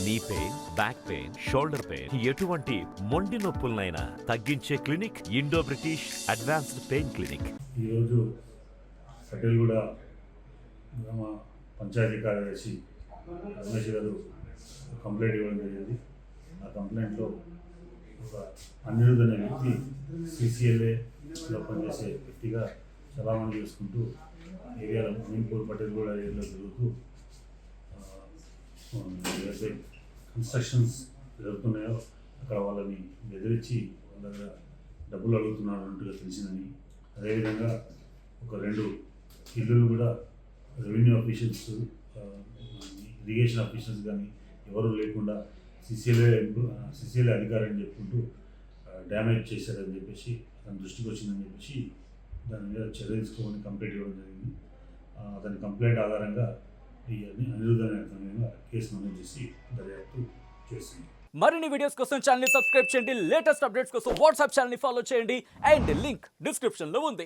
Knee pain, back pain, shoulder pain, ఎటువంటి మొండి నొప్పులనైనా తగ్గించే clinic Indo British advanced pain clinic. ఈరోజు పటేల్గూడ గ్రామ పంచాయతీ కార్యదర్శి రమేష్ గారు కంప్లైంట్ ఇవ్వడం జరిగింది. ఆ కంప్లైంట్లో ఒక అనిరుద్ధ్ అనే వ్యక్తి CCLAలో పనిచేసే వ్యక్తిగా చలామణి చేసుకుంటూ ఏరియాలో మీన్పూర్ పటేల్గూడ ఏరియాలో తిరుగుతూ ఏదైతే కన్స్ట్రక్షన్స్ జరుగుతున్నాయో అక్కడ వాళ్ళని బెదిరించి వాళ్ళ దగ్గర డబ్బులు అడుగుతున్నారు అన్నట్టుగా తెలిసిందని, అదేవిధంగా ఒక 2 ఇల్లులు కూడా రెవెన్యూ ఆఫీషియల్స్, ఇరిగేషన్ ఆఫీషియల్స్ కానీ ఎవరు లేకుండా CCLA అధికారి అని చెప్పుకుంటూ డ్యామేజ్ చేశారని చెప్పేసి అతని దృష్టికి వచ్చిందని చెప్పేసి దాని మీద చర్య తీసుకోమని కంప్లైంట్ ఇవ్వడం జరిగింది. అతని కంప్లైంట్ ఆధారంగా ఈ అనిరుద్ధ అనే అతని మీద కేసు నమోదు చేసి దర్యాప్తు చేస్తుంది. మరిన్ని వీడియోస్ కోసం ఛానల్ ని సబ్స్క్రైబ్ చేయండి. లేటెస్ట్ అప్డేట్స్ కోసం వాట్సాప్ ఛానల్ ని ఫాలో చేయండి. అండ్ లింక్ డిస్క్రిప్షన్ లో ఉంది.